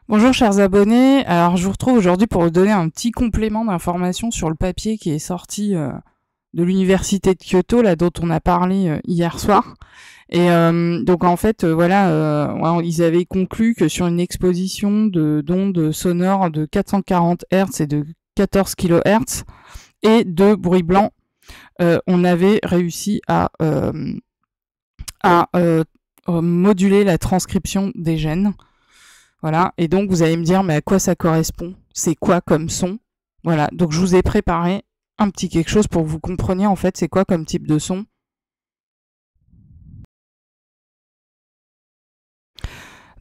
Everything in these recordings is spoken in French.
Bonjour chers abonnés, alors je vous retrouve aujourd'hui pour vous donner un petit complément d'information sur le papier qui est sorti de l'université de Kyoto, là dont on a parlé hier soir. Et donc en fait voilà, ils avaient conclu que sur une exposition d'ondes sonores de 440 Hz et de 14 kHz et de bruit blanc, on avait réussi à moduler la transcription des gènes. Voilà, et donc vous allez me dire, mais à quoi ça correspond? C'est quoi comme son? Voilà, donc je vous ai préparé un petit quelque chose pour que vous compreniez en fait c'est quoi comme type de son.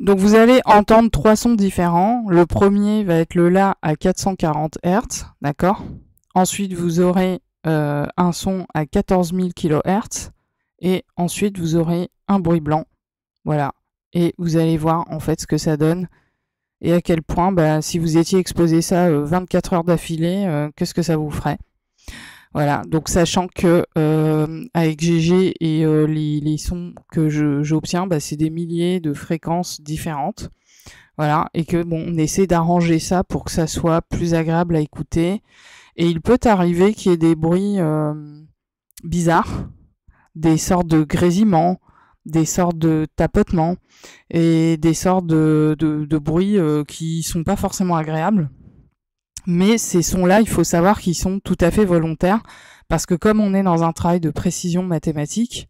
Donc vous allez entendre trois sons différents. Le premier va être le La à 440 Hz, d'accord? Ensuite vous aurez un son à 14 000 kHz, et ensuite vous aurez un bruit blanc, voilà. Et vous allez voir en fait ce que ça donne et à quel point, si vous étiez exposé ça 24 heures d'affilée, qu'est-ce que ça vous ferait. Voilà, donc sachant que avec GG et les sons que j'obtiens, c'est des milliers de fréquences différentes. Voilà, et que bon, on essaie d'arranger ça pour que ça soit plus agréable à écouter. Et il peut arriver qu'il y ait des bruits bizarres, des sortes de grésillements, des sortes de tapotements et des sortes de bruits qui sont pas forcément agréables. Mais ces sons-là, il faut savoir qu'ils sont tout à fait volontaires, parce que comme on est dans un travail de précision mathématique,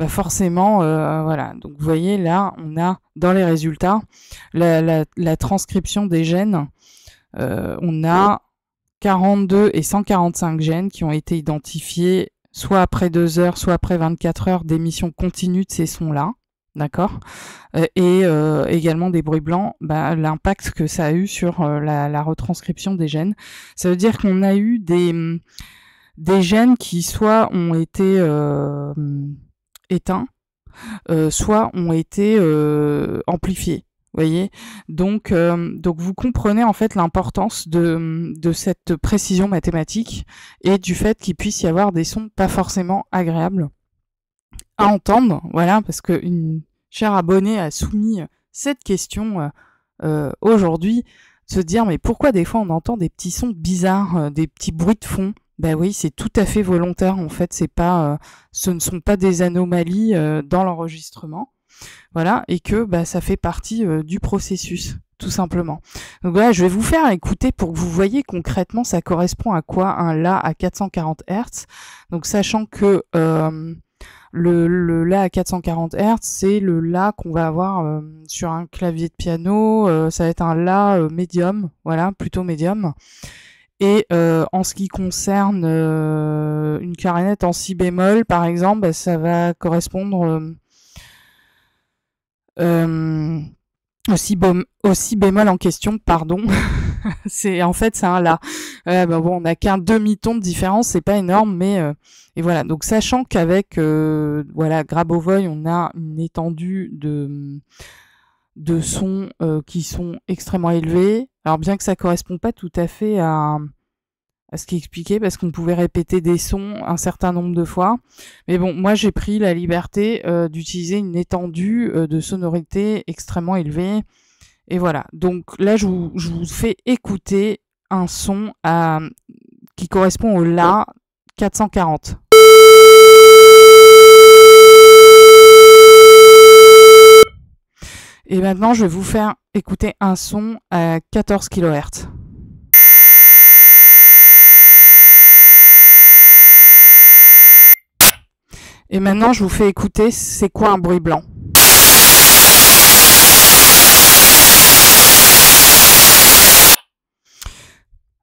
forcément, voilà. Donc vous voyez là, on a dans les résultats la transcription des gènes. On a 42 et 145 gènes qui ont été identifiés soit après 2 heures, soit après 24 heures d'émission continue de ces sons-là, d'accord, et également des bruits blancs, l'impact que ça a eu sur la retranscription des gènes. Ça veut dire qu'on a eu des gènes qui soit ont été éteints, soit ont été amplifiés. Vous voyez, donc vous comprenez en fait l'importance de cette précision mathématique et du fait qu'il puisse y avoir des sons pas forcément agréables à entendre. Voilà, parce qu'une chère abonnée a soumis cette question aujourd'hui, de se dire mais pourquoi des fois on entend des petits sons bizarres, des petits bruits de fond? Oui, c'est tout à fait volontaire en fait, c'est pas, ce ne sont pas des anomalies dans l'enregistrement. Voilà, et que ça fait partie du processus, tout simplement. Donc voilà, je vais vous faire écouter pour que vous voyez concrètement ça correspond à quoi un La à 440 Hz. Donc sachant que le La à 440 Hz, c'est le La qu'on va avoir sur un clavier de piano, ça va être un La médium, voilà, plutôt médium. Et en ce qui concerne une clarinette en si bémol, par exemple, ça va correspondre aussi bémol en question, pardon. En fait c'est un La. Bon, on n'a qu'un demi-ton de différence, c'est pas énorme, mais et voilà. Donc sachant qu'avec voilà, Grabovoi, on a une étendue de sons qui sont extrêmement élevés. Alors bien que ça correspond pas tout à fait à ce qui est expliqué, parce qu'on pouvait répéter des sons un certain nombre de fois. Mais bon, moi j'ai pris la liberté d'utiliser une étendue de sonorité extrêmement élevée. Et voilà, donc là je vous fais écouter un son qui correspond au La 440. Et maintenant je vais vous faire écouter un son à 14 kHz. Et maintenant, je vous fais écouter c'est quoi un bruit blanc.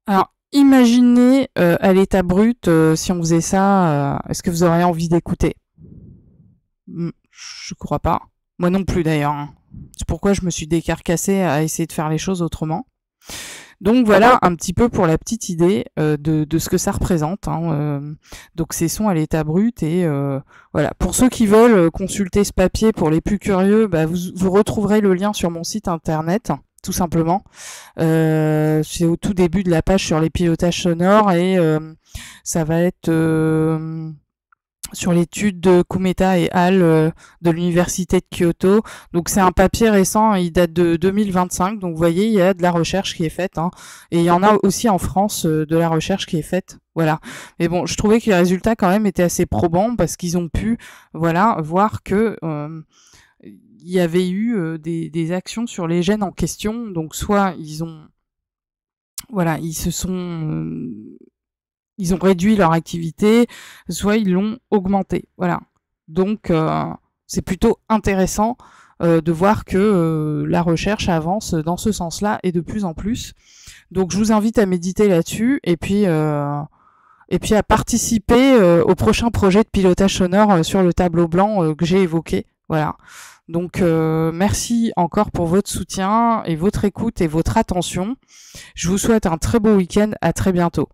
Alors, imaginez à l'état brut, si on faisait ça, est-ce que vous auriez envie d'écouter? Je crois pas. Moi non plus d'ailleurs. Hein. C'est pourquoi je me suis décarcassée à essayer de faire les choses autrement. Donc voilà un petit peu pour la petite idée de ce que ça représente. Hein, donc ces sons à l'état brut, et voilà. Pour ceux qui veulent consulter ce papier, pour les plus curieux, vous retrouverez le lien sur mon site internet, tout simplement. C'est au tout début de la page sur les pilotages sonores, et ça va être sur l'étude de Kumeta et al. De l'université de Kyoto. Donc c'est un papier récent, il date de 2025. Donc vous voyez, il y a de la recherche qui est faite, hein. Et il y en a aussi en France de la recherche qui est faite. Voilà. Mais bon, je trouvais que les résultats quand même étaient assez probants parce qu'ils ont pu, voilà, voir que il y avait eu des actions sur les gènes en question. Donc soit ils ont, voilà, ils ont réduit leur activité, soit ils l'ont augmenté. Voilà. Donc c'est plutôt intéressant de voir que la recherche avance dans ce sens-là et de plus en plus. Donc je vous invite à méditer là-dessus et puis à participer au prochain projet de pilotage sonore sur le tableau blanc que j'ai évoqué. Voilà. Donc merci encore pour votre soutien et votre écoute et votre attention. Je vous souhaite un très beau week-end. À très bientôt.